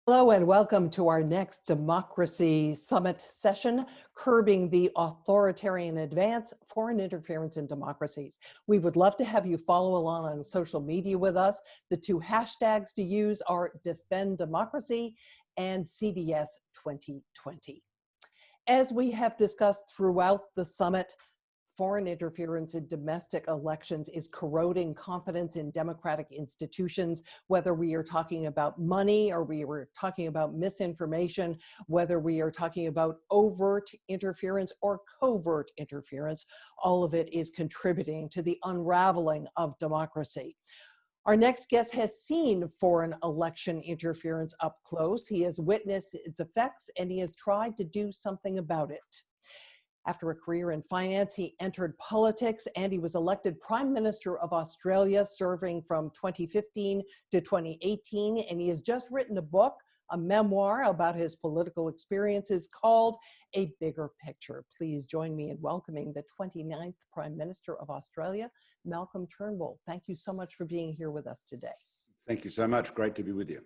Hello and welcome to our next Democracy Summit session, Curbing the Authoritarian Advance, Foreign Interference in Democracies. We would love to have you follow along on social media with us. The two hashtags to use are Defend Democracy and CDS 2020. As we have discussed throughout the summit, foreign interference in domestic elections is corroding confidence in democratic institutions, whether we are talking about money or we were talking about misinformation, whether we are talking about overt interference or covert interference, all of it is contributing to the unraveling of democracy. Our next guest has seen foreign election interference up close. He has witnessed its effects and he has tried to do something about it. After a career in finance, he entered politics and he was elected Prime Minister of Australia, serving from 2015 to 2018. And he has just written a book, a memoir about his political experiences called A Bigger Picture. Please join me in welcoming the 29th Prime Minister of Australia, Malcolm Turnbull. Thank you so much for being here with us today. Thank you so much. Great to be with you.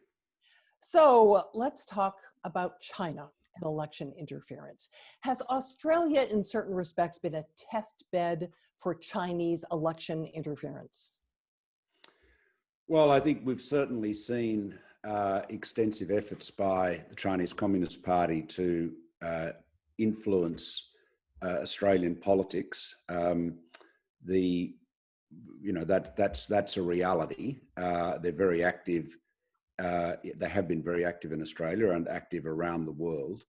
So let's talk about China and election interference. Has Australia, in certain respects, been a test bed for Chinese election interference? Well, I think we've certainly seen extensive efforts by the Chinese Communist Party to influence Australian politics. That's a reality. They're very active. They have been very active in Australia and active around the world.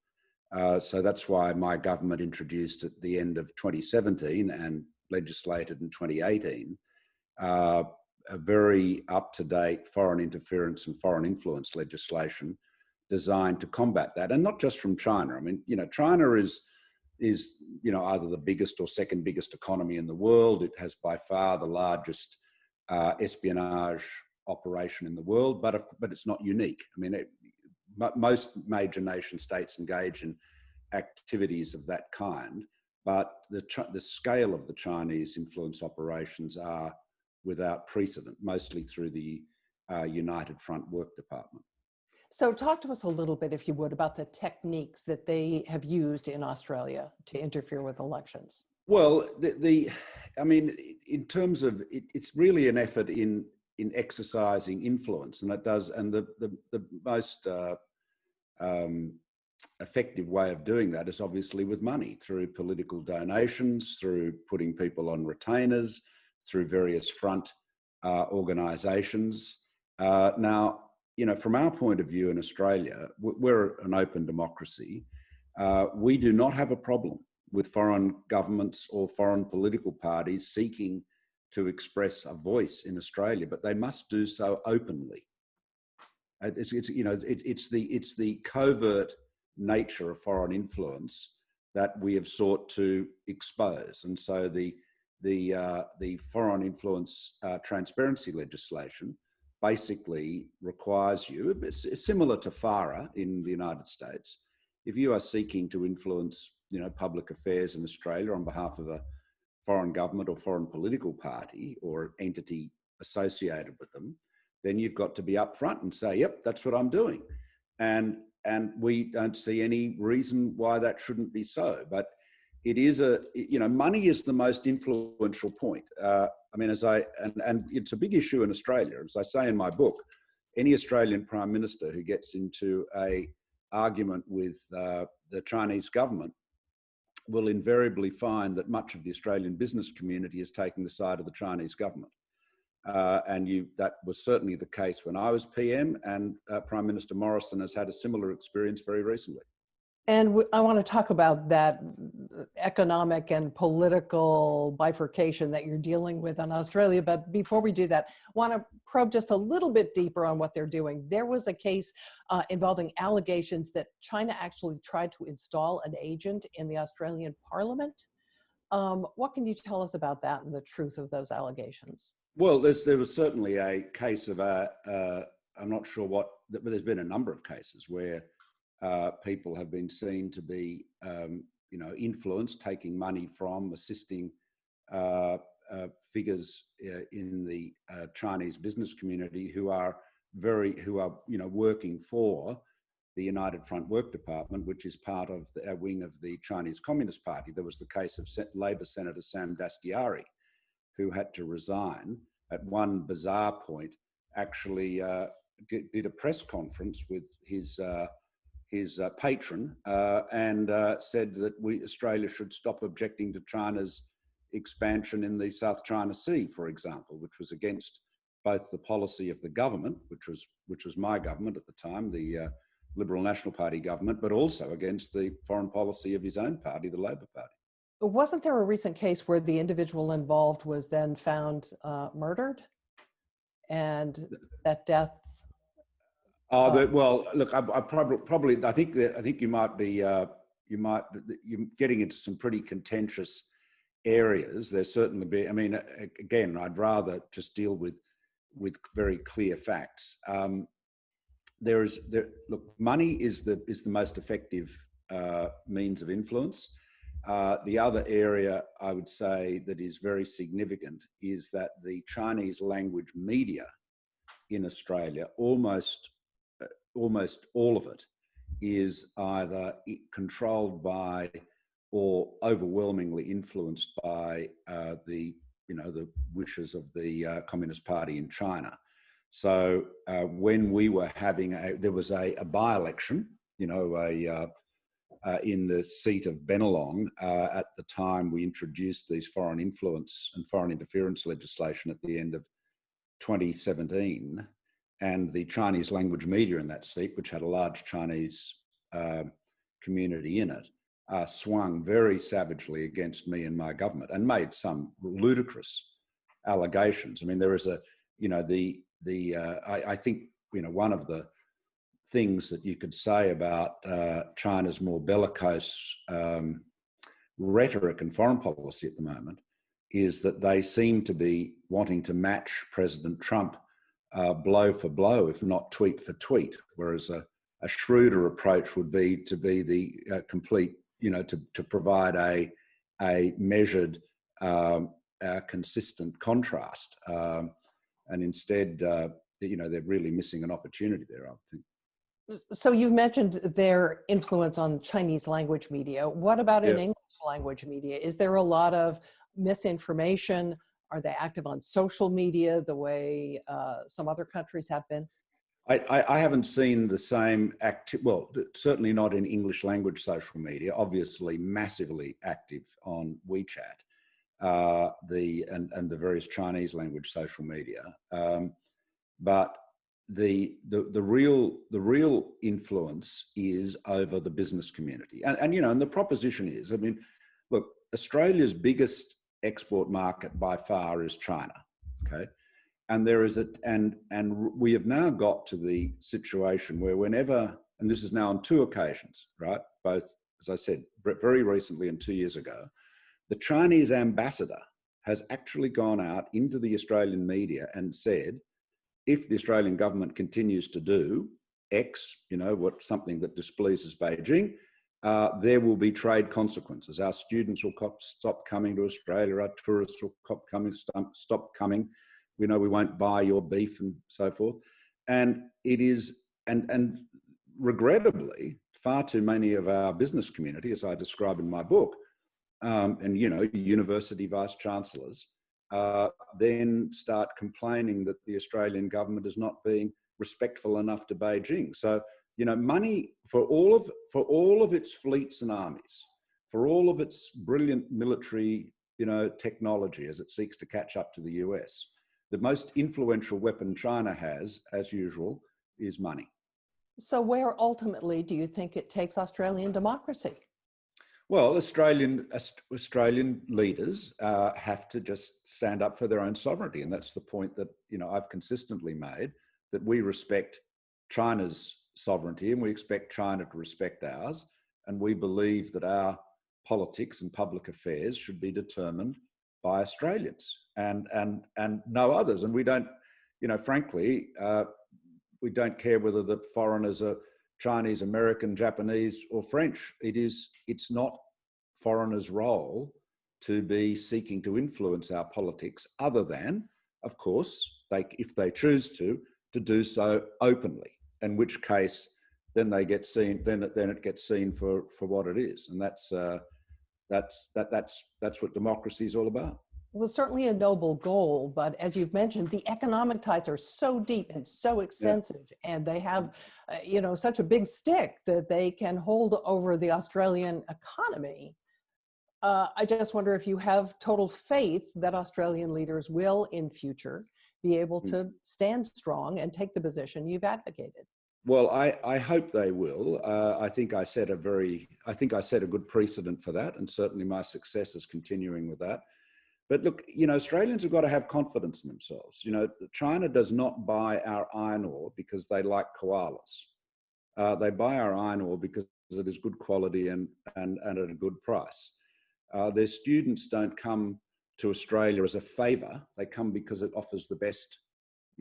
So that's why my government introduced at the end of 2017 and legislated in 2018 a very up-to-date foreign interference and foreign influence legislation designed to combat that, and not just from China. I mean, China is either the biggest or second biggest economy in the world. It has by far the largest espionage operation in the world, but it's not unique. I mean, most major nation states engage in activities of that kind, but the scale of the Chinese influence operations are without precedent, mostly through the United Front Work Department. So talk to us a little bit, if you would, about the techniques that they have used in Australia to interfere with elections. Well, in terms of it's really an effort in exercising influence, and it does. And the most effective way of doing that is obviously with money, through political donations, through putting people on retainers, through various front organisations. Now, from our point of view in Australia, we're an open democracy. We do not have a problem with foreign governments or foreign political parties seeking to express a voice in Australia, but they must do so openly. It's the covert nature of foreign influence that we have sought to expose, and so the foreign influence transparency legislation basically requires you, it's similar to FARA in the United States. If you are seeking to influence, public affairs in Australia on behalf of a foreign government or foreign political party or entity associated with them, then you've got to be upfront and say, yep, that's what I'm doing. And we don't see any reason why that shouldn't be so. But it is money is the most influential point. And it's a big issue in Australia. As I say in my book, any Australian Prime Minister who gets into an argument with the Chinese government will invariably find that much of the Australian business community is taking the side of the Chinese government. That was certainly the case when I was PM, and Prime Minister Morrison has had a similar experience very recently. And I want to talk about that economic and political bifurcation that you're dealing with in Australia. But before we do that, I want to probe just a little bit deeper on what they're doing. There was a case involving allegations that China actually tried to install an agent in the Australian Parliament. What can you tell us about that and the truth of those allegations? Well, there was certainly a case of I'm not sure what, but there's been a number of cases where people have been seen to be, influenced, taking money from, assisting figures in the Chinese business community who are working for the United Front Work Department, which is part of a wing of the Chinese Communist Party. There was the case of Labor Senator Sam Dastyari, who had to resign at one bizarre point, actually did a press conference with his patron and said that Australia should stop objecting to China's expansion in the South China Sea, for example, which was against both the policy of the government, which was my government at the time, the Liberal National Party government, but also against the foreign policy of his own party, the Labor Party. Wasn't there a recent case where the individual involved was then found murdered, and that death? Well, look, I think you might be you're getting into some pretty contentious areas. There's certainly be. I mean, again, I'd rather just deal with very clear facts. Look, money is the most effective means of influence. The other area I would say that is very significant is that the Chinese language media in Australia, almost all of it, is either controlled by or overwhelmingly influenced by the wishes of the Communist Party in China. So when we were having there was a by-election, in the seat of Bennelong, at the time we introduced these foreign influence and foreign interference legislation at the end of 2017, and the Chinese language media in that seat, which had a large Chinese community in it, swung very savagely against me and my government and made some ludicrous allegations. I mean, there is I think, one of the things that you could say about China's more bellicose rhetoric and foreign policy at the moment is that they seem to be wanting to match President Trump blow for blow, if not tweet for tweet, whereas a shrewder approach would be to be the complete, to provide a measured, consistent contrast. And instead, they're really missing an opportunity there, I think. So you've mentioned their influence on Chinese language media. What about in English language media? Is there a lot of misinformation? Are they active on social media the way some other countries have been? I haven't seen the same well, certainly not in English language social media, obviously massively active on WeChat, and the various Chinese language social media. But the real influence is over the business community. And the proposition is, I mean, look, Australia's biggest export market by far is China, okay? And there is and we have now got to the situation where whenever, and this is now on two occasions, right? Both, as I said, very recently and 2 years ago, the Chinese ambassador has actually gone out into the Australian media and said, if the Australian government continues to do X, something that displeases Beijing, there will be trade consequences. Our students will stop coming to Australia, our tourists will stop coming. We won't buy your beef and so forth. And it is, and regrettably, far too many of our business community, as I describe in my book, and university vice chancellors, then start complaining that the Australian government is not being respectful enough to Beijing. So, money for all of its fleets and armies, for all of its brilliant military, technology as it seeks to catch up to the US, the most influential weapon China has, as usual, is money. So where ultimately do you think it takes Australian democracy? Well, Australian leaders have to just stand up for their own sovereignty. And that's the point that, I've consistently made, that we respect China's sovereignty and we expect China to respect ours. And we believe that our politics and public affairs should be determined by Australians and no others. And we don't, frankly, we don't care whether the foreigners are Chinese, American, Japanese, or French. It's not foreigners' role to be seeking to influence our politics, other than, of course, if they choose to do so openly, in which case then they get seen. Then it gets seen for what it is, and that's what democracy is all about. Well, certainly a noble goal, but as you've mentioned, the economic ties are so deep and so extensive, and they have, such a big stick that they can hold over the Australian economy. I just wonder if you have total faith that Australian leaders will, in future, be able to stand strong and take the position you've advocated. Well, I hope they will. I think I set a good precedent for that, and certainly my success is continuing with that. But look, Australians have got to have confidence in themselves. China does not buy our iron ore because they like koalas. They buy our iron ore because it is good quality and at a good price. Their students don't come to Australia as a favour. They come because it offers the best,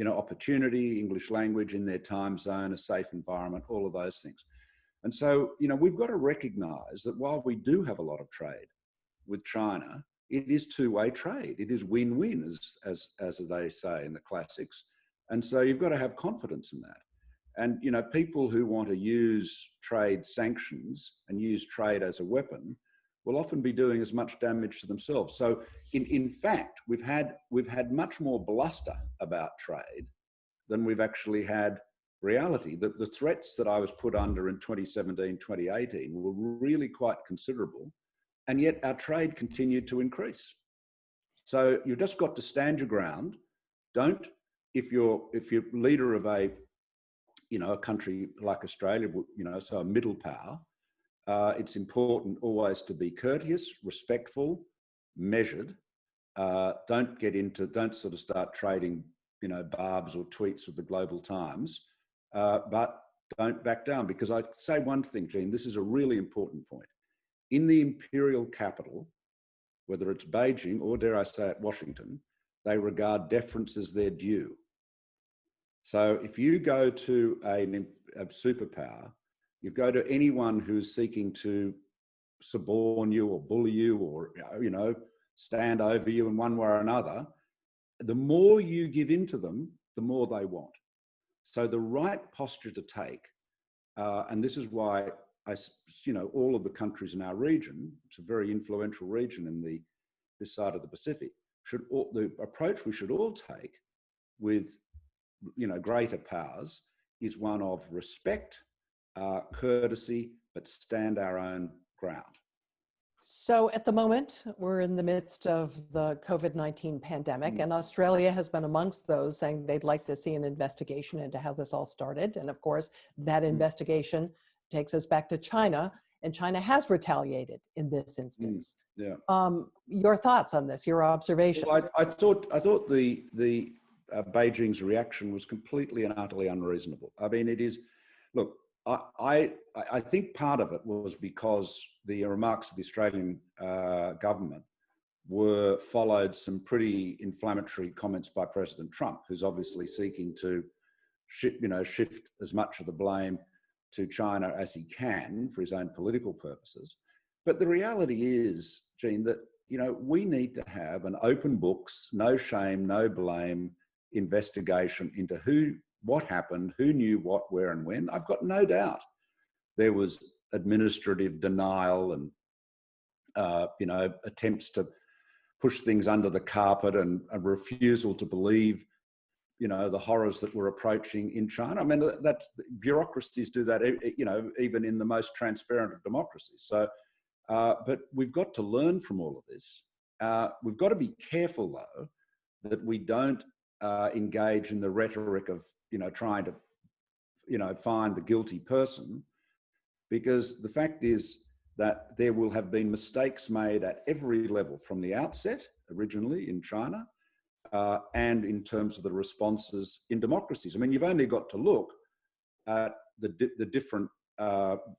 opportunity, English language in their time zone, a safe environment, all of those things. And so, we've got to recognise that while we do have a lot of trade with China, it is two-way trade. It is win-win, as they say in the classics. And so you've got to have confidence in that. And, people who want to use trade sanctions and use trade as a weapon will often be doing as much damage to themselves. So in fact, we've had much more bluster about trade than we've actually had reality. The threats that I was put under in 2017, 2018 were really quite considerable. And yet our trade continued to increase. So you've just got to stand your ground. If you're leader of a country like Australia, so a middle power, it's important always to be courteous, respectful, measured. Don't sort of start trading, barbs or tweets with the Global Times, but don't back down. Because I say one thing, Jeanne, this is a really important point. In the imperial capital, whether it's Beijing or, dare I say it, Washington, they regard deference as their due. So if you go to a superpower, you go to anyone who's seeking to suborn you or bully you or, stand over you in one way or another, the more you give in to them, the more they want. So the right posture to take, and this is why all of the countries in our region, it's a very influential region in this side of the Pacific, the approach we should all take with, greater powers is one of respect, courtesy, but stand our own ground. So at the moment, we're in the midst of the COVID-19 pandemic, and Australia has been amongst those saying they'd like to see an investigation into how this all started. And of course, that investigation takes us back to China, and China has retaliated in this instance. Your thoughts on this, your observations? Well, I thought the Beijing's reaction was completely and utterly unreasonable. I mean, it is, look, I think part of it was because the remarks of the Australian government followed some pretty inflammatory comments by President Trump, who's obviously seeking to shift as much of the blame to China as he can for his own political purposes. But the reality is, Jeanne, that we need to have an open books, no shame, no blame investigation into what happened, who knew what, where and when. I've got no doubt there was administrative denial and attempts to push things under the carpet and a refusal to believe the horrors that were approaching in China. I mean, that bureaucracies do that, even in the most transparent of democracies. So, but we've got to learn from all of this. We've got to be careful, though, that we don't engage in the rhetoric of, trying to, find the guilty person, because the fact is that there will have been mistakes made at every level from the outset, originally in China, and in terms of the responses in democracies. I mean, you've only got to look at the different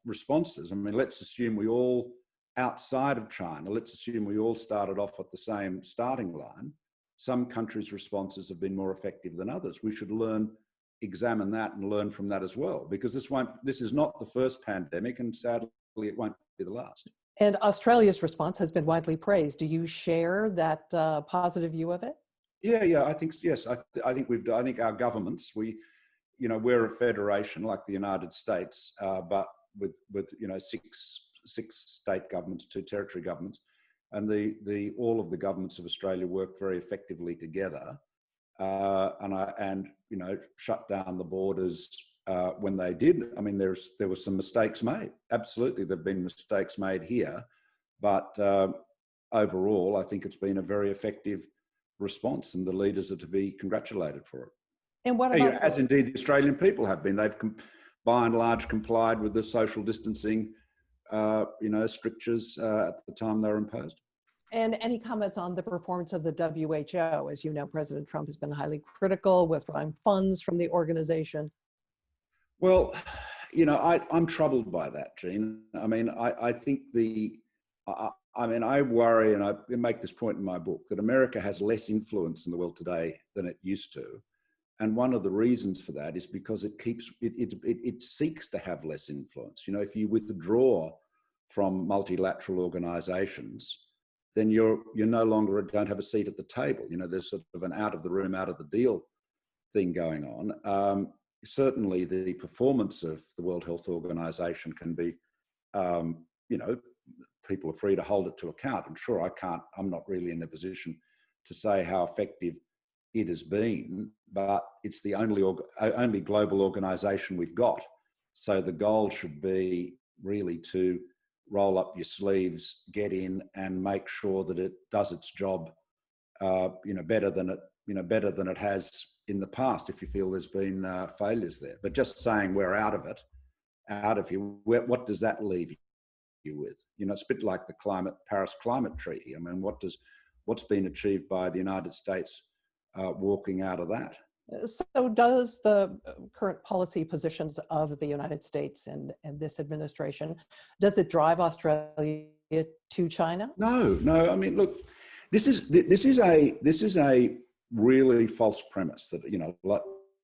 responses. I mean, let's assume we all, outside of China, let's assume we all started off at the same starting line. Some countries' responses have been more effective than others. We should examine that and learn from that as well, because this is not the first pandemic, and sadly it won't be the last. And Australia's response has been widely praised. Do you share that positive view of it? Yeah, I think yes. I think our governments, we're a federation like the United States, but with six state governments, 2 territory governments, and all of the governments of Australia work very effectively together, and shut down the borders when they did. I mean, there were some mistakes made. Absolutely, there've been mistakes made here, but overall, I think it's been a very effective response, and the leaders are to be congratulated for it. And what about as indeed the Australian people have been? They've by and large complied with the social distancing, strictures at the time they were imposed. And any comments on the performance of the WHO? As you know, President Trump has been highly critical, withdrawing funds from the organization. Well, I'm troubled by that, Jeanne. I mean, I think I worry, and I make this point in my book, that America has less influence in the world today than it used to. And one of the reasons for that is because it seeks to have less influence. If you withdraw from multilateral organizations, then you no longer don't have a seat at the table. There's sort of an out of the room, out of the deal thing going on. Certainly the performance of the World Health Organization can be, people are free to hold it to account. I'm sure I'm not really in a position to say how effective it has been, but it's the only global organization we've got. So the goal should be really to roll up your sleeves, get in, and make sure that it does its job, better than it has in the past. If you feel there's been failures there, but just saying we're out of here, what does that leave you with? It's a bit like the Paris Climate Treaty. I mean, what's been achieved by the United States walking out of that? So does the current policy positions of the United States and this administration, does it drive Australia to China? No. I mean, look, this is a really false premise that,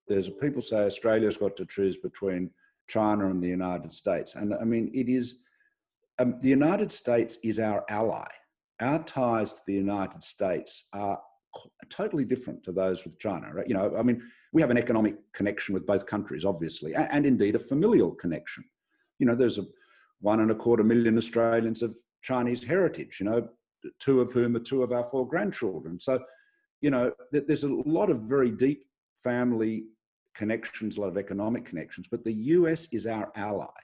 there's people say Australia's got to choose between China and the United States. And I mean, it is, the United States is our ally. Our ties to the United States are totally different to those with China, right? I mean, we have an economic connection with both countries, obviously, and indeed a familial connection. There's 1.25 million Australians of Chinese heritage, 2 of whom are 2 of our 4 grandchildren. So, there's a lot of very deep family connections, a lot of economic connections, but the US is our ally.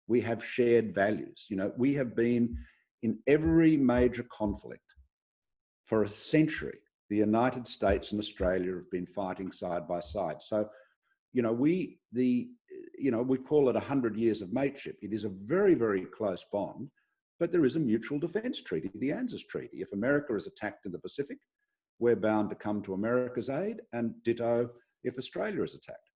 We have shared values. We have been in every major conflict for a century. The United States and Australia have been fighting side by side. So, we call it 100 years of mateship. It is a very, very close bond, but there is a mutual defense treaty, the ANZUS Treaty. If America is attacked in the Pacific, we're bound to come to America's aid, and ditto if Australia is attacked.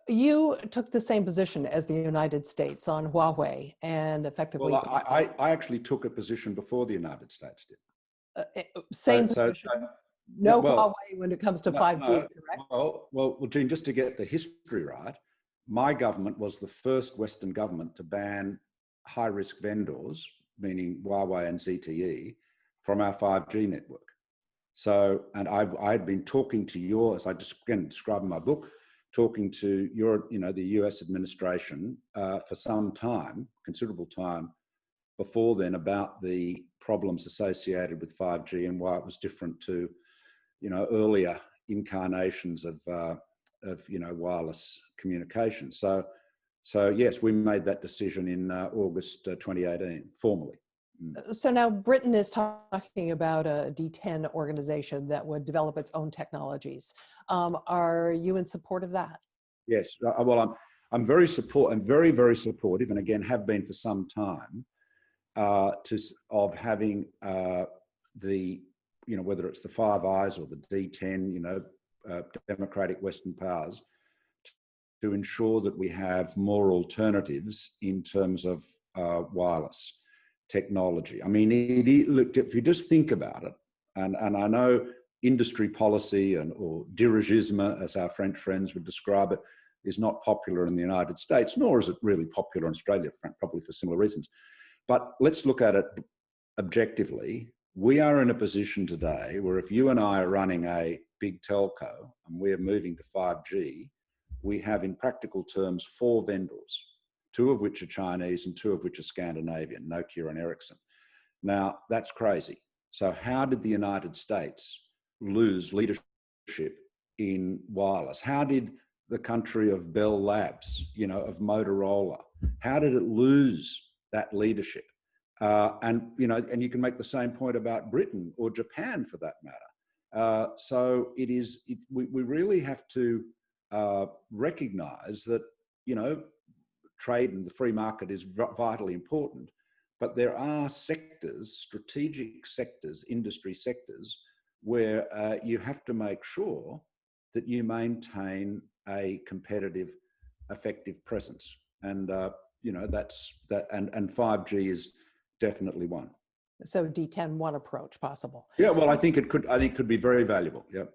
You took the same position as the United States on Huawei and effectively... Well, I actually took a position before the United States did. Same position. Huawei when it comes to 5G, correct? Well, Jeanne, just to get the history right, my government was the first Western government to ban high-risk vendors, meaning Huawei and ZTE, from our 5G network. So, and I'd been talking to as I describe in my book, talking to the US administration for some time, considerable time before then, about the problems associated with 5G and why it was different to, earlier incarnations of wireless communication. So yes, we made that decision in August 2018, formally. So now Britain is talking about a D10 organization that would develop its own technologies. Are you in support of that? Yes. Well, I'm very very supportive, and again have been for some time, of having whether it's the Five Eyes or the D10, democratic Western powers, to ensure that we have more alternatives in terms of wireless technology. I mean, look, if you just think about it, and I know industry policy or dirigisme, as our French friends would describe it, is not popular in the United States, nor is it really popular in Australia, probably for similar reasons. But let's look at it objectively. We are in a position today where if you and I are running a big telco and we're moving to 5G, we have in practical terms 4 vendors, 2 of which are Chinese and 2 of which are Scandinavian, Nokia and Ericsson. Now, that's crazy. So how did the United States lose leadership in wireless? How did the country of Bell Labs, of Motorola, how did it lose that leadership? And you can make the same point about Britain or Japan for that matter. So we really have to recognize that, trade and the free market is vitally important, but there are sectors, strategic sectors, industry sectors, where you have to make sure that you maintain a competitive, effective presence. And, that's that, and 5G is definitely one. So D10-1 approach possible. Yeah, well, I think it could be very valuable. Yep.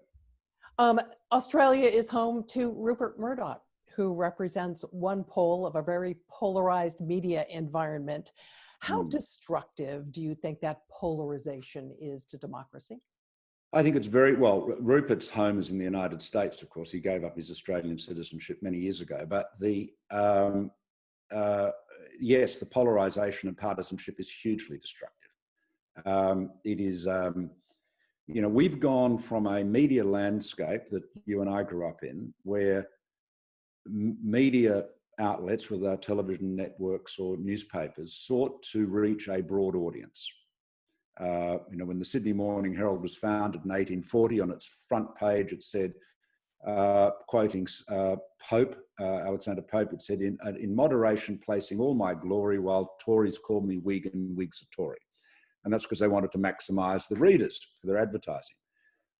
Australia is home to Rupert Murdoch, who represents one pole of a very polarized media environment. How destructive do you think that polarization is to democracy? I think it's very, well, Rupert's home is in the United States, of course. He gave up his Australian citizenship many years ago. But yes, the polarization and partisanship is hugely destructive. It is, we've gone from a media landscape that you and I grew up in, where media outlets, whether they're television networks or newspapers, sought to reach a broad audience. When the Sydney Morning Herald was founded in 1840, on its front page it said, quoting Pope, Alexander Pope, it said, in moderation placing all my glory, while Tories call me Whig and Whigs a Tory. And that's because they wanted to maximise the readers for their advertising.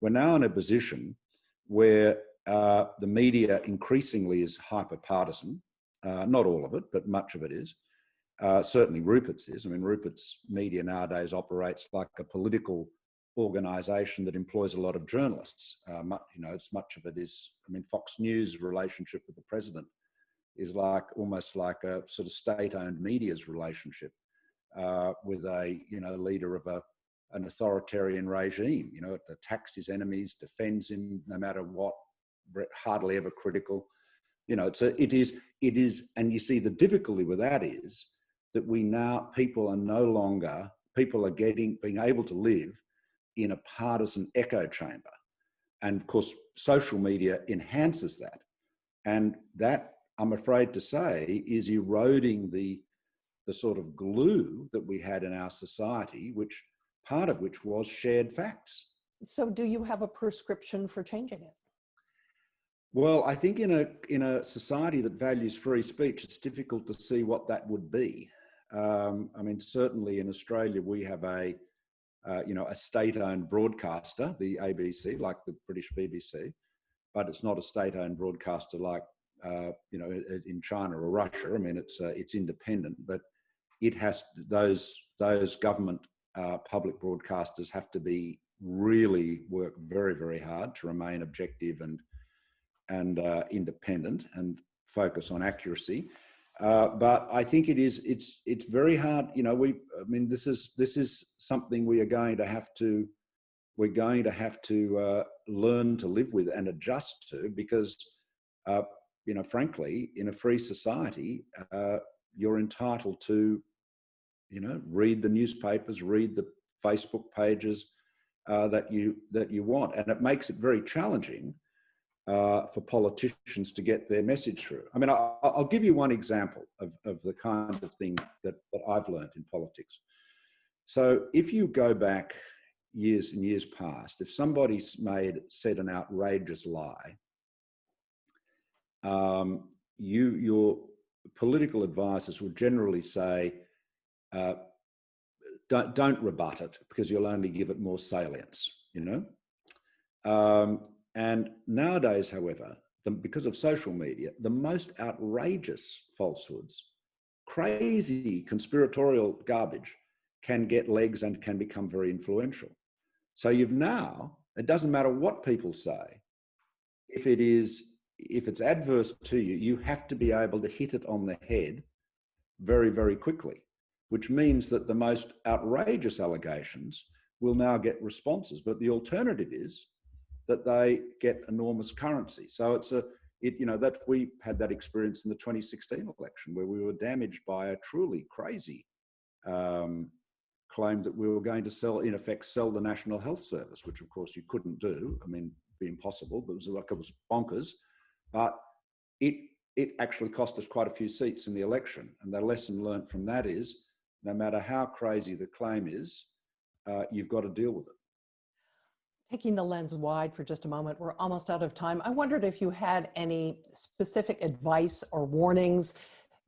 We're now in a position where the media increasingly is hyper-partisan. Not all of it, but much of it is. Certainly Rupert's is. I mean, Rupert's media nowadays operates like a political organisation that employs a lot of journalists. Much of it is, Fox News' relationship with the president is almost like a sort of state-owned media's relationship with a, leader of an authoritarian regime. It attacks his enemies, defends him no matter what, hardly ever critical. It is, and you see the difficulty with that is that people are being able to live in a partisan echo chamber. And of course, social media enhances that. And that, I'm afraid to say, is eroding the sort of glue that we had in our society, part of which was shared facts. So do you have a prescription for changing it? Well, I think in a society that values free speech, it's difficult to see what that would be. Certainly in Australia, we have a state-owned broadcaster, the ABC, like the British BBC, but it's not a state-owned broadcaster like, in China or Russia. It's independent, but it has, those government public broadcasters have to really work very, very hard to remain objective and independent and focus on accuracy. But I think it's very hard. This is something we're going to have to learn to live with and adjust to, because, frankly, in a free society, you're entitled to, read the newspapers, read the Facebook pages that you want, and it makes it very challenging for politicians to get their message through. I'll give you one example of the kind of thing that I've learned in politics. So if you go back years and years past, if somebody said an outrageous lie, your political advisors would generally say, don't rebut it, because you'll only give it more salience, And nowadays, however, because of social media, the most outrageous falsehoods, crazy conspiratorial garbage, can get legs and can become very influential. So it doesn't matter what people say, if it's adverse to you, you have to be able to hit it on the head very, very quickly, which means that the most outrageous allegations will now get responses. But the alternative is that they get enormous currency. So that we had that experience in the 2016 election where we were damaged by a truly crazy claim that we were going to sell the National Health Service, which of course you couldn't do. I mean, it'd be impossible, but it was bonkers. But it actually cost us quite a few seats in the election. And the lesson learned from that is, no matter how crazy the claim is, you've got to deal with it. Taking the lens wide for just a moment, we're almost out of time. I wondered if you had any specific advice or warnings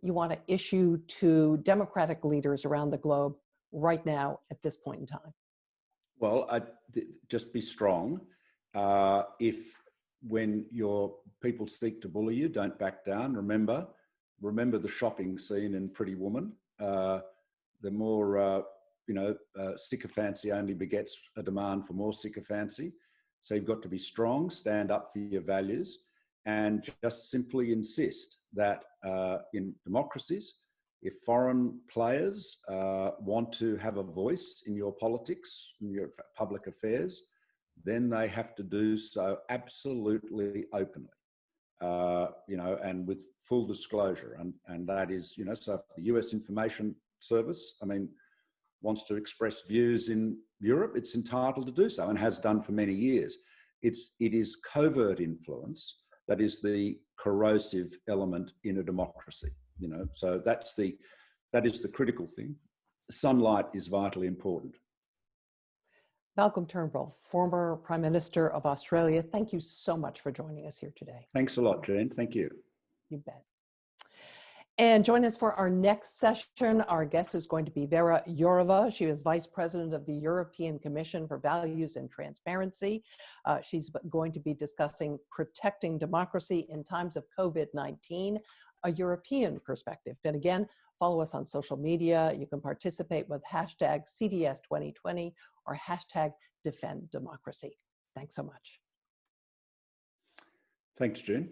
you want to issue to democratic leaders around the globe right now at this point in time. Well, just be strong. When your people seek to bully you, don't back down. Remember the shopping scene in Pretty Woman. The more sycophancy only begets a demand for more sycophancy. So you've got to be strong, stand up for your values, and just simply insist that in democracies, if foreign players want to have a voice in your politics, in your public affairs, then they have to do so absolutely openly, and with full disclosure. And that is, so if the US Information Service, wants to express views in Europe, it's entitled to do so and has done for many years. It is covert influence that is the corrosive element in a democracy, so that is the critical thing. Sunlight is vitally important. Malcolm Turnbull, former Prime Minister of Australia, thank you so much for joining us here today. Thanks a lot, Jeanne. Thank you. You bet. And join us for our next session. Our guest is going to be Vera Jourova. She is Vice President of the European Commission for Values and Transparency. She's going to be discussing protecting democracy in times of COVID-19, a European perspective. And again, follow us on social media. You can participate with hashtag CDS2020 or hashtag Defend Democracy. Thanks so much. Thanks, Jeanne.